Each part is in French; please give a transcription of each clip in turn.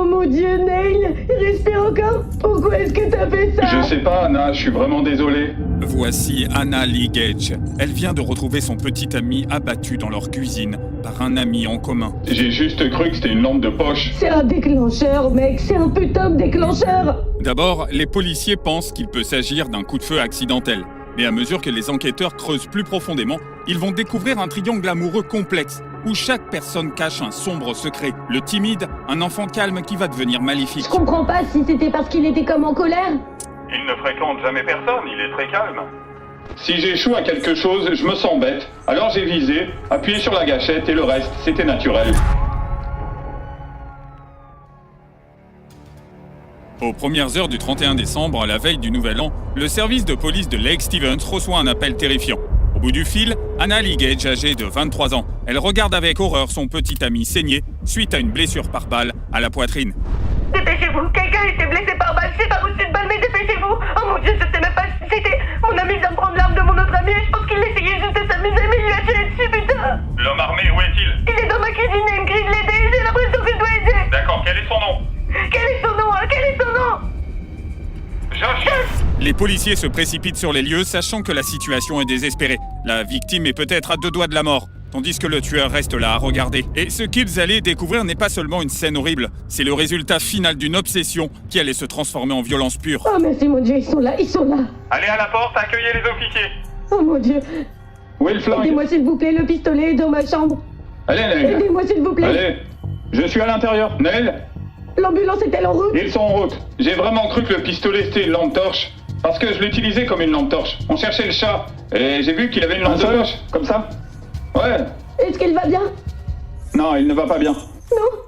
Oh mon Dieu, Neil, il respire encore. Pourquoi est-ce que t'as fait ça? Je sais pas, Anna, je suis vraiment désolé. Voici Anna Lee Gage. Elle vient de retrouver son petit ami abattu dans leur cuisine par un ami en commun. J'ai juste cru que c'était une lampe de poche. C'est un déclencheur, mec, c'est un putain de déclencheur. D'abord, les policiers pensent qu'il peut s'agir d'un coup de feu accidentel. Mais à mesure que les enquêteurs creusent plus profondément, ils vont découvrir un triangle amoureux complexe, où chaque personne cache un sombre secret. Le timide, un enfant calme qui va devenir maléfique. Je comprends pas si c'était parce qu'il était comme en colère. Il ne fréquente jamais personne, il est très calme. Si j'échoue à quelque chose, je me sens bête. Alors j'ai visé, appuyé sur la gâchette et le reste, c'était naturel. Aux premières heures du 31 décembre, à la veille du Nouvel An, le service de police de Lake Stevens reçoit un appel terrifiant. Au bout du fil, Anna Lee Gage, âgée de 23 ans. Elle regarde avec horreur son petit ami saigner suite à une blessure par balle à la poitrine. Dépêchez-vous, quelqu'un était blessé par balle, j'ai pas reçu de balle, mais dépêchez-vous. Oh mon Dieu, je sais même pas si c'était... Mon ami vient de prendre l'arme de mon autre ami et je pense qu'il essayait juste de s'amuser, mais il lui a tiré dessus, putain. L'homme armé, où est-il? Il est dans ma cuisine et il me crie de l'aider, j'ai l'impression que je dois aider. D'accord, quel est son nom? Quel est son nom, hein? Quel est son nom? Josh! Les policiers se précipitent sur les lieux, sachant que la situation est désespérée. La victime est peut-être à 2 doigts de la mort, tandis que le tueur reste là à regarder. Et ce qu'ils allaient découvrir n'est pas seulement une scène horrible, c'est le résultat final d'une obsession qui allait se transformer en violence pure. Oh merci mon Dieu, ils sont là, ils sont là. Allez à la porte, accueillez les officiers. Oh mon Dieu. Où est le flingue? Aidez-moi s'il vous plaît, le pistolet est dans ma chambre. Allez, Neil. Aidez-moi s'il vous plaît. Allez, je suis à l'intérieur. Neil, L'ambulance est-elle en route? ils sont en route. J'ai vraiment cru que le pistolet c'était une lampe torche. Parce que je l'utilisais comme une lampe torche. On cherchait le chat. Et j'ai vu qu'il avait une lampe torche. Comme ça? Ouais. Est-ce qu'il va bien? Non, il ne va pas bien. Non?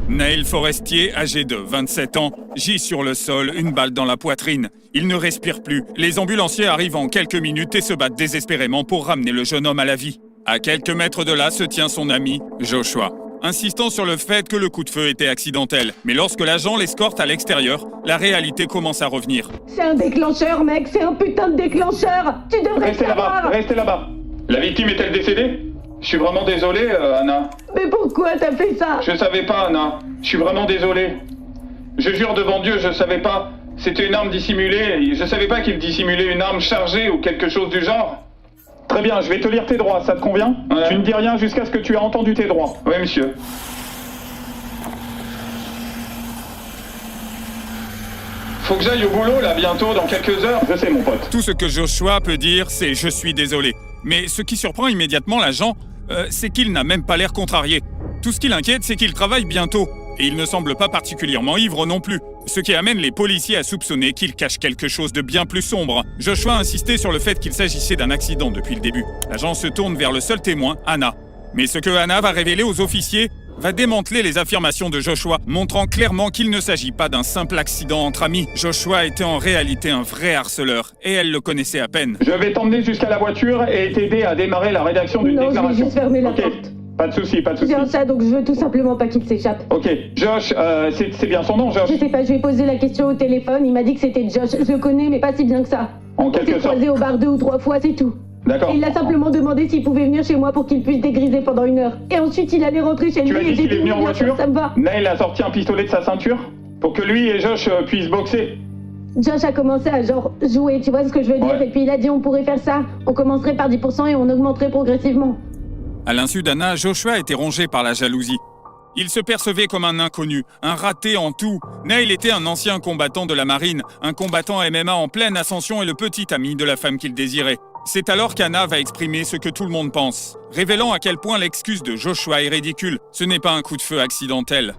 Neil Forestier, âgé de 27 ans, gît sur le sol, une balle dans la poitrine. Il ne respire plus. Les ambulanciers arrivent en quelques minutes et se battent désespérément pour ramener le jeune homme à la vie. À quelques mètres de là se tient son ami, Joshua, insistant sur le fait que le coup de feu était accidentel. Mais lorsque l'agent l'escorte à l'extérieur, la réalité commence à revenir. C'est un déclencheur, mec, c'est un putain de déclencheur. Tu devrais Restez là-bas, savoir. restez là-bas. La victime est-elle décédée? Je suis vraiment désolé, Anna. Mais pourquoi t'as fait ça? Je savais pas, Anna. Je suis vraiment désolé. Je jure devant Dieu, je savais pas. C'était une arme dissimulée. Je savais pas qu'il dissimulait une arme chargée ou quelque chose du genre. Très bien, je vais te lire tes droits, ça te convient? Ouais. Tu ne dis rien jusqu'à ce que tu aies entendu tes droits. Oui, monsieur. Faut que j'aille au boulot, là, bientôt, dans quelques heures. Je sais, mon pote. Tout ce que Joshua peut dire, c'est « je suis désolé ». Mais ce qui surprend immédiatement l'agent, c'est qu'il n'a même pas l'air contrarié. Tout ce qui l'inquiète, c'est qu'il travaille bientôt. Et il ne semble pas particulièrement ivre non plus. Ce qui amène les policiers à soupçonner qu'il cache quelque chose de bien plus sombre. Joshua insistait sur le fait qu'il s'agissait d'un accident depuis le début. L'agent se tourne vers le seul témoin, Anna. Mais ce que Anna va révéler aux officiers va démanteler les affirmations de Joshua, montrant clairement qu'il ne s'agit pas d'un simple accident entre amis. Joshua était en réalité un vrai harceleur, et elle le connaissait à peine. Je vais t'emmener jusqu'à la voiture et t'aider à démarrer la rédaction d'une déclaration. Non, je vais juste fermer la Ok. porte. Pas de souci, pas de souci. J'ai un chat, donc je veux tout simplement pas qu'il s'échappe. Ok, Josh, c'est bien son nom, Josh? Je sais pas, je lui ai posé la question au téléphone, il m'a dit que c'était Josh. Je le connais, mais pas si bien que ça. En On quelque s'est sorte. croisés au bar 2 ou 3 fois, c'est tout. D'accord. Et il a simplement demandé s'il pouvait venir chez moi pour qu'il puisse dégriser pendant 1 heure. Et ensuite, il allait rentrer chez Tu lui as et dit j'ai qu'il est dit venu en oui, bien sûr, voiture? ça me va. Neil a sorti un pistolet de sa ceinture pour que lui et Josh puissent boxer. Josh a commencé à genre jouer, tu vois ce que je veux dire? Ouais. Et puis il a dit on pourrait faire ça. On commencerait par 10% et on augmenterait progressivement. À l'insu d'Anna, Joshua était rongé par la jalousie. Il se percevait comme un inconnu, un raté en tout. Neil était un ancien combattant de la marine, un combattant MMA en pleine ascension et le petit ami de la femme qu'il désirait. C'est alors qu'Anna va exprimer ce que tout le monde pense, révélant à quel point l'excuse de Joshua est ridicule. Ce n'est pas un coup de feu accidentel.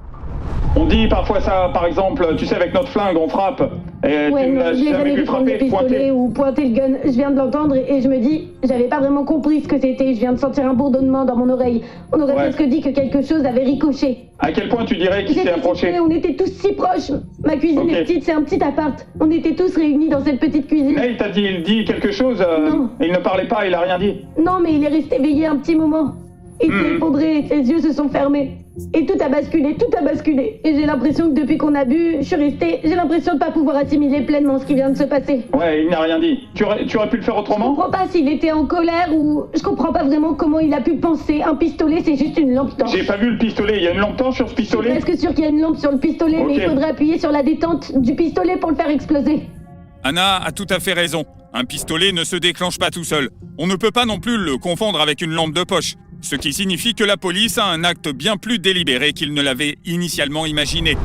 On dit parfois ça, par exemple, tu sais, avec notre flingue, on frappe. Et Ouais, tu non, n'as je l'ai jamais jamais vu vu prendre le frapper, pistolet pointer. ou pointer le gun. Je viens de l'entendre et je me dis, j'avais pas vraiment compris ce que c'était. Je viens de sentir un bourdonnement dans mon oreille. On aurait Ouais. presque dit que quelque chose avait ricoché. À quel point tu dirais qu'il s'est J'étais approché? si près, on était tous si proches. Ma cuisine Ok. est petite, c'est un petit appart. On était tous réunis dans cette petite cuisine. Neil t'a dit, il dit quelque chose, Non. il ne parlait pas, il a rien dit. Non, mais il est resté veillé un petit moment. Il s'est effondré, ses yeux se sont fermés. Et tout a basculé, tout a basculé. Et j'ai l'impression que depuis qu'on a bu, je suis restée... J'ai l'impression de pas pouvoir assimiler pleinement ce qui vient de se passer. Ouais, il n'a rien dit. Tu aurais pu le faire Je autrement? comprends pas s'il était en colère ou... Je comprends pas vraiment comment il a pu penser. Un pistolet, c'est juste une lampe torche. J'ai pas vu le pistolet. Il y a une lampe torche sur ce Je suis pistolet? presque sûre qu'il y a une lampe sur le pistolet, mais Ok. il faudrait appuyer sur la détente du pistolet pour le faire exploser. Anna a tout à fait raison. Un pistolet ne se déclenche pas tout seul. On ne peut pas non plus le confondre avec une lampe de poche. Ce qui signifie que la police a un acte bien plus délibéré qu'il ne l'avait initialement imaginé.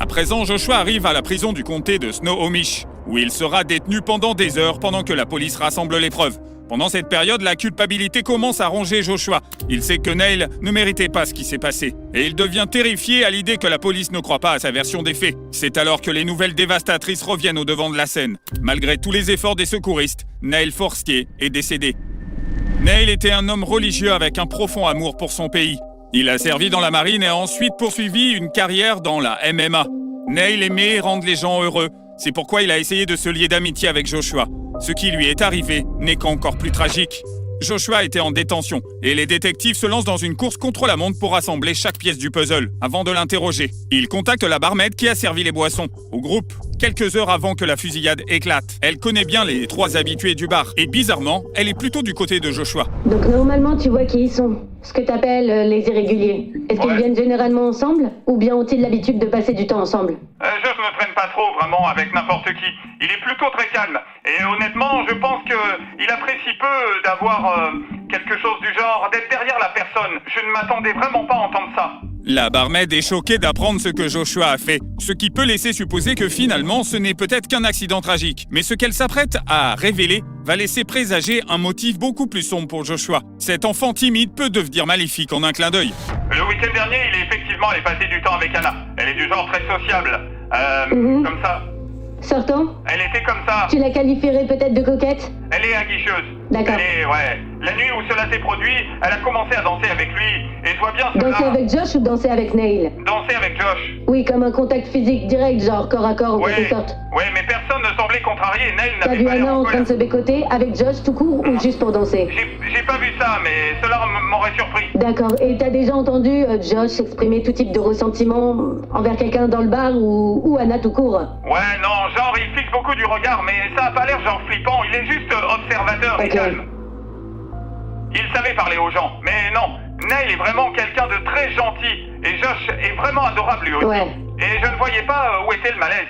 À présent, Joshua arrive à la prison du comté de Snohomish, où il sera détenu pendant des heures pendant que la police rassemble les preuves. Pendant cette période, la culpabilité commence à ronger Joshua. Il sait que Neil ne méritait pas ce qui s'est passé. Et il devient terrifié à l'idée que la police ne croit pas à sa version des faits. C'est alors que les nouvelles dévastatrices reviennent au devant de la scène. Malgré tous les efforts des secouristes, Neil Forstier est décédé. Neil était un homme religieux avec un profond amour pour son pays. Il a servi dans la marine et a ensuite poursuivi une carrière dans la MMA. Neil aimait rendre les gens heureux. C'est pourquoi il a essayé de se lier d'amitié avec Joshua. Ce qui lui est arrivé n'est qu'encore plus tragique. Joshua était en détention et les détectives se lancent dans une course contre la montre pour rassembler chaque pièce du puzzle avant de l'interroger. Ils contactent la barmaid qui a servi les boissons au groupe quelques heures avant que la fusillade éclate. Elle connaît bien les trois habitués du bar et bizarrement, elle est plutôt du côté de Joshua. Donc normalement, tu vois qui ils sont. Ce que t'appelles les irréguliers. Est-ce qu'ils Ouais. viennent généralement ensemble? Ou bien ont-ils l'habitude de passer du temps ensemble? Je ne traîne pas trop vraiment avec n'importe qui. Il est plutôt très calme. Et honnêtement, je pense qu'il apprécie peu d'avoir quelque chose du genre, d'être derrière la personne. Je ne m'attendais vraiment pas à entendre ça. La barmaid est choquée d'apprendre ce que Joshua a fait, ce qui peut laisser supposer que finalement ce n'est peut-être qu'un accident tragique. Mais ce qu'elle s'apprête à révéler va laisser présager un motif beaucoup plus sombre pour Joshua. Cet enfant timide peut devenir maléfique en un clin d'œil. Le week-end dernier, il est effectivement allé passer du temps avec Anna. Elle est du genre très sociable. Comme ça. Sortant? Elle était comme ça. Tu la qualifierais peut-être de coquette? Elle est aguicheuse. D'accord. Elle est, ouais. La nuit où cela s'est produit, elle a commencé à danser avec lui. Et je vois bien cela. Danser avec Josh ou danser avec Neil? Danser avec Josh. Oui, comme un contact physique direct, genre corps à corps en quelque sorte. Ouais, mais personne ne semblait contrarié. Neil T'as n'avait vu pas l'air Anna en en train de colère. se bécoter avec Josh tout court ou juste pour danser? J'ai pas vu ça, mais cela m'aurait surpris. D'accord. Et t'as déjà entendu Josh exprimer tout type de ressentiment envers quelqu'un dans le bar ou Anna tout court? Ouais, non, genre, il fixe beaucoup du regard, mais ça a pas l'air genre flippant. Il est juste observateur et Ok. calme. Il savait parler aux gens, mais non. Neil est vraiment quelqu'un de très gentil. Et Josh est vraiment adorable lui aussi. Ouais. Et je ne voyais pas où était le malaise.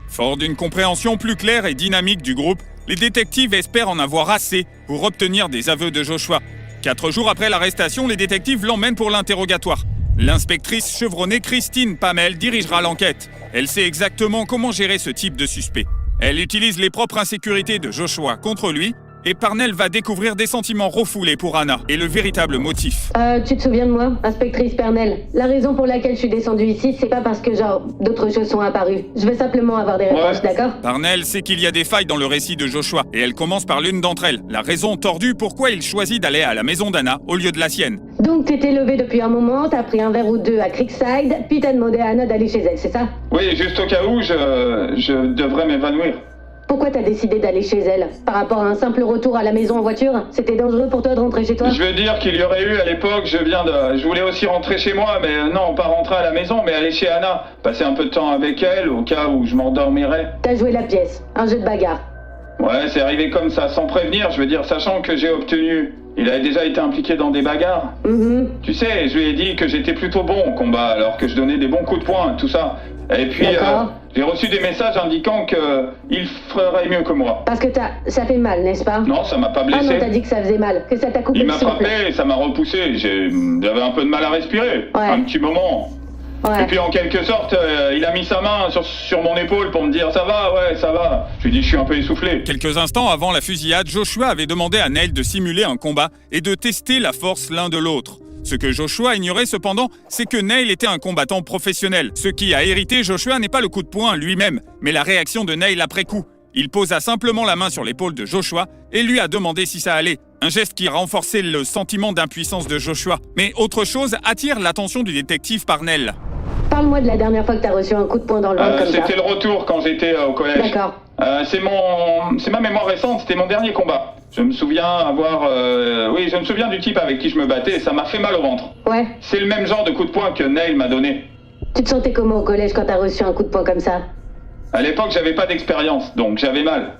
Fort d'une compréhension plus claire et dynamique du groupe, les détectives espèrent en avoir assez pour obtenir des aveux de Joshua. 4 jours après l'arrestation, les détectives l'emmènent pour l'interrogatoire. L'inspectrice chevronnée Christine Pamel dirigera l'enquête. Elle sait exactement comment gérer ce type de suspect. Elle utilise les propres insécurités de Joshua contre lui, et Parnell va découvrir des sentiments refoulés pour Anna et le véritable motif. Tu te souviens de moi, inspectrice Pernell? La raison pour laquelle je suis descendue ici, c'est pas parce que, genre, d'autres choses sont apparues. Je veux simplement avoir des réponses, Ouais. d'accord? Parnell sait qu'il y a des failles dans le récit de Joshua, et elle commence par l'une d'entre elles, la raison tordue pourquoi il choisit d'aller à la maison d'Anna au lieu de la sienne. Donc t'étais levé depuis un moment, t'as pris un verre ou deux à Creekside, puis t'as demandé à Anna d'aller chez elle, c'est ça? Oui, juste au cas où, je devrais m'évanouir. Pourquoi t'as décidé d'aller chez elle? Par rapport à un simple retour à la maison en voiture? C'était dangereux pour toi de rentrer chez toi? Je veux dire qu'il y aurait eu à l'époque, je voulais aussi rentrer chez moi, mais non, pas rentrer à la maison, mais aller chez Anna. Passer un peu de temps avec elle, au cas où je m'endormirais. T'as joué la pièce, un jeu de bagarre. Ouais, c'est arrivé comme ça, sans prévenir, je veux dire, sachant que j'ai obtenu... Il avait déjà été impliqué dans des bagarres. Tu sais, je lui ai dit que j'étais plutôt bon au combat, alors que je donnais des bons coups de poing, tout ça. Et puis, D'accord. j'ai reçu des messages indiquant qu'il ferait mieux que moi. Parce que ça fait mal, n'est-ce pas? Non, ça m'a pas Ah non, blessé. t'as dit que ça faisait mal, que ça t'a coupé Il le m'a souffle. frappé, ça m'a repoussé, j'avais un peu de mal à respirer. Ouais. Un petit moment. Ouais. Et puis en quelque sorte, il a mis sa main sur mon épaule pour me dire « ça va, ouais, ça va ». Je lui ai dit « je suis un peu essoufflé ». Quelques instants avant la fusillade, Joshua avait demandé à Neil de simuler un combat et de tester la force l'un de l'autre. Ce que Joshua ignorait cependant, c'est que Neil était un combattant professionnel. Ce qui a hérité Joshua n'est pas le coup de poing lui-même, mais la réaction de Neil après coup. Il posa simplement la main sur l'épaule de Joshua et lui a demandé si ça allait. Un geste qui renforçait le sentiment d'impuissance de Joshua. Mais autre chose attire l'attention du détective Parnell. Parle-moi de la dernière fois que t'as reçu un coup de poing dans le ventre comme ça. C'était le retour quand j'étais au collège. D'accord. C'est ma mémoire récente, c'était mon dernier combat. Je me souviens avoir... Oui, je me souviens du type avec qui je me battais et ça m'a fait mal au ventre. Ouais. C'est le même genre de coup de poing que Neil m'a donné. Tu te sentais comment au collège quand t'as reçu un coup de poing comme ça? À l'époque, j'avais pas d'expérience, donc j'avais mal.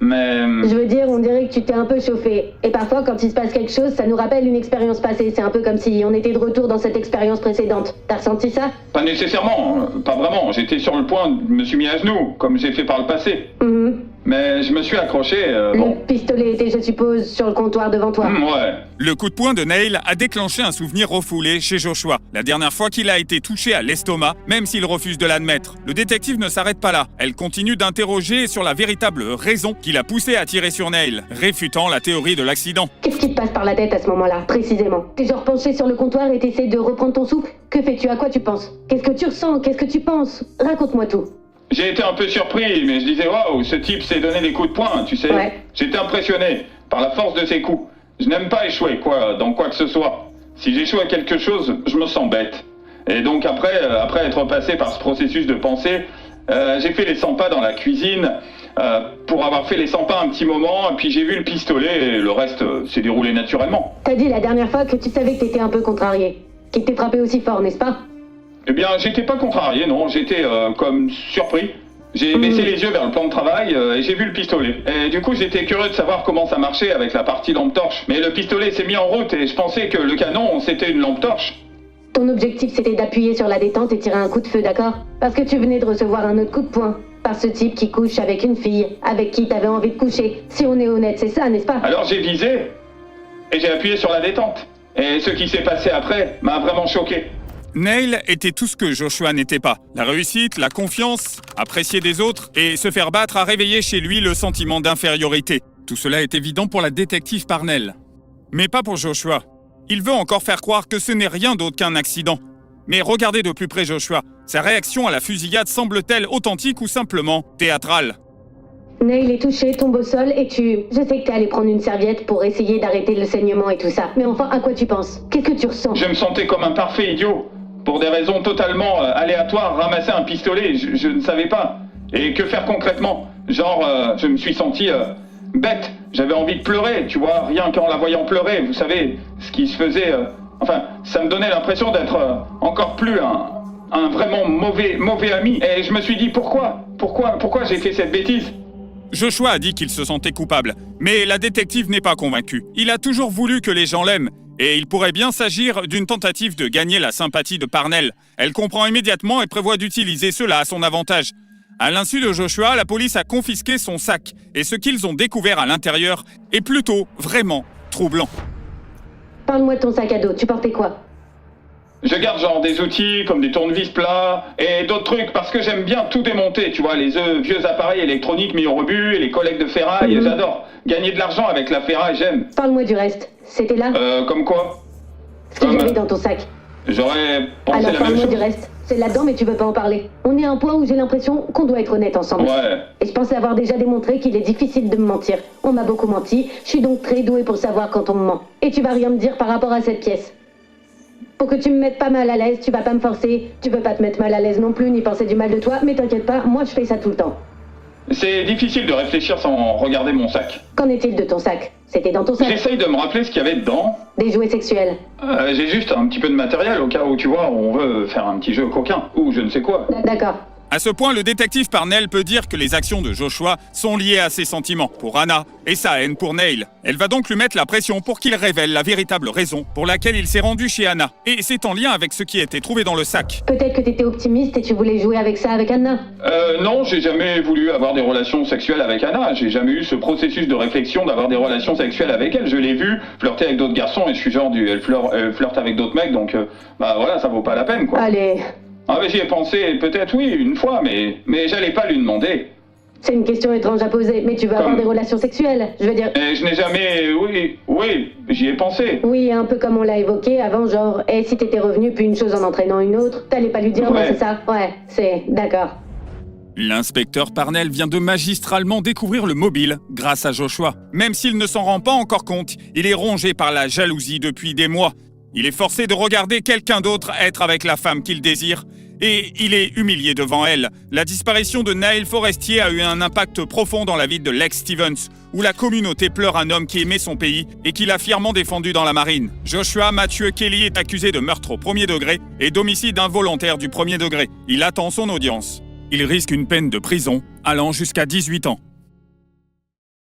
Mais... Je veux dire, on dirait que tu t'es un peu chauffé. Et parfois, quand il se passe quelque chose, ça nous rappelle une expérience passée. C'est un peu comme si on était de retour dans cette expérience précédente. T'as ressenti ça? Pas nécessairement, pas vraiment. J'étais sur le point, je me suis mis à genoux, comme j'ai fait par le passé. Mais je me suis accroché, bon... Le pistolet était, je suppose, sur le comptoir devant toi. Ouais. Le coup de poing de Neil a déclenché un souvenir refoulé chez Joshua. La dernière fois qu'il a été touché à l'estomac, même s'il refuse de l'admettre. Le détective ne s'arrête pas là. Elle continue d'interroger sur la véritable raison qui l'a poussé à tirer sur Neil, réfutant la théorie de l'accident. Qu'est-ce qui te passe par la tête à ce moment-là, précisément? T'es genre penché sur le comptoir et t'essaies de reprendre ton souffle? Que fais-tu? À quoi tu penses? Qu'est-ce que tu ressens? Qu'est-ce que tu penses? Raconte-moi tout. J'ai été un peu surpris, mais je disais, waouh, ce type s'est donné des coups de poing, tu sais. Ouais. J'étais impressionné par la force de ses coups. Je n'aime pas échouer, dans quoi que ce soit. Si j'échoue à quelque chose, je me sens bête. Et donc après être passé par ce processus de pensée, j'ai fait les 100 pas dans la cuisine, pour avoir fait les 100 pas un petit moment, et puis j'ai vu le pistolet, et le reste s'est déroulé naturellement. T'as dit la dernière fois que tu savais que t'étais un peu contrarié. Qu'il t'ait frappé aussi fort, n'est-ce pas? Eh bien, j'étais pas contrarié, non, j'étais comme surpris. J'ai baissé les yeux vers le plan de travail et j'ai vu le pistolet. Et du coup, j'étais curieux de savoir comment ça marchait avec la partie lampe torche. Mais le pistolet s'est mis en route et je pensais que le canon, c'était une lampe torche. Ton objectif, c'était d'appuyer sur la détente et tirer un coup de feu, d'accord? Parce que tu venais de recevoir un autre coup de poing. Par ce type qui couche avec une fille, avec qui t'avais envie de coucher. Si on est honnête, c'est ça, n'est-ce pas? Alors j'ai visé et j'ai appuyé sur la détente. Et ce qui s'est passé après m'a vraiment choqué. Neil était tout ce que Joshua n'était pas. La réussite, la confiance, apprécier des autres et se faire battre a réveillé chez lui le sentiment d'infériorité. Tout cela est évident pour la détective Parnell. Mais pas pour Joshua. Il veut encore faire croire que ce n'est rien d'autre qu'un accident. Mais regardez de plus près Joshua. Sa réaction à la fusillade semble-t-elle authentique ou simplement théâtrale? Neil est touché, tombe au sol et tu... Je sais que t'es allé prendre une serviette pour essayer d'arrêter le saignement et tout ça. Mais enfin, à quoi tu penses? Qu'est-ce que tu ressens? Je me sentais comme un parfait idiot. Pour des raisons totalement aléatoires, ramasser un pistolet, je ne savais pas. Et que faire concrètement? Genre, je me suis senti bête. J'avais envie de pleurer, tu vois, rien qu'en la voyant pleurer. Vous savez, ce qui se faisait... Enfin, ça me donnait l'impression d'être encore plus un vraiment mauvais ami. Et je me suis dit, pourquoi j'ai fait cette bêtise? Joshua a dit qu'il se sentait coupable, mais la détective n'est pas convaincue. Il a toujours voulu que les gens l'aiment, et il pourrait bien s'agir d'une tentative de gagner la sympathie de Parnell. Elle comprend immédiatement et prévoit d'utiliser cela à son avantage. À l'insu de Joshua, la police a confisqué son sac, et ce qu'ils ont découvert à l'intérieur est plutôt, vraiment, troublant. Parle-moi de ton sac à dos, tu portais quoi? Je garde genre des outils comme des tournevis plats et d'autres trucs parce que j'aime bien tout démonter, tu vois, les vieux appareils électroniques mis au rebut et les collectes de ferraille, j'adore. Gagner de l'argent avec la ferraille, j'aime. Parle-moi du reste. C'était là? Comme quoi? Ce qu'il y avait dans ton sac. J'aurais pensé Alors la même parle-moi chose. du reste. C'est là-dedans mais tu veux pas en parler. On est à un point où j'ai l'impression qu'on doit être honnête ensemble. Ouais. Et je pense avoir déjà démontré qu'il est difficile de me mentir. On m'a beaucoup menti, je suis donc très douée pour savoir quand on me ment. Et tu vas rien me dire par rapport à cette pièce. Pour que tu me mettes pas mal à l'aise, tu vas pas me forcer. Tu veux pas te mettre mal à l'aise non plus, ni penser du mal de toi, mais t'inquiète pas, moi je fais ça tout le temps. C'est difficile de réfléchir sans regarder mon sac. Qu'en est-il de ton sac? C'était dans ton sac? J'essaye de me rappeler ce qu'il y avait dedans. Des jouets sexuels. J'ai juste un petit peu de matériel au cas où, tu vois, on veut faire un petit jeu coquin, ou je ne sais quoi. D'accord. À ce point, le détective Parnell peut dire que les actions de Joshua sont liées à ses sentiments pour Anna et sa haine pour Neil. Elle va donc lui mettre la pression pour qu'il révèle la véritable raison pour laquelle il s'est rendu chez Anna. Et c'est en lien avec ce qui était trouvé dans le sac. Peut-être que t'étais optimiste et tu voulais jouer avec ça avec Anna. Non, j'ai jamais voulu avoir des relations sexuelles avec Anna. J'ai jamais eu ce processus de réflexion d'avoir des relations sexuelles avec elle. Je l'ai vue flirter avec d'autres garçons et je suis genre elle flirte avec d'autres mecs, donc bah voilà, ça vaut pas la peine, quoi. Allez, Ah mais j'y ai pensé peut-être oui, une fois, mais j'allais pas lui demander. c'est une question étrange à poser, mais tu veux avoir des relations sexuelles, je veux dire... Et je n'ai jamais... Oui, j'y ai pensé. Oui, un peu comme on l'a évoqué avant, genre, et si t'étais revenu, puis une chose en entraînant une autre, t'allais pas lui dire, Ouais. non, c'est ça? Ouais, c'est... D'accord. L'inspecteur Parnell vient de magistralement découvrir le mobile grâce à Joshua. Même s'il ne s'en rend pas encore compte, il est rongé par la jalousie depuis des mois. Il est forcé de regarder quelqu'un d'autre être avec la femme qu'il désire et il est humilié devant elle. La disparition de Naël Forestier a eu un impact profond dans la vie de Lex Stevens, où la communauté pleure un homme qui aimait son pays et qui l'a fièrement défendu dans la marine. Joshua Mathieu Kelly est accusé de meurtre au premier degré et d'homicide involontaire du premier degré. Il attend son audience. Il risque une peine de prison allant jusqu'à 18 ans.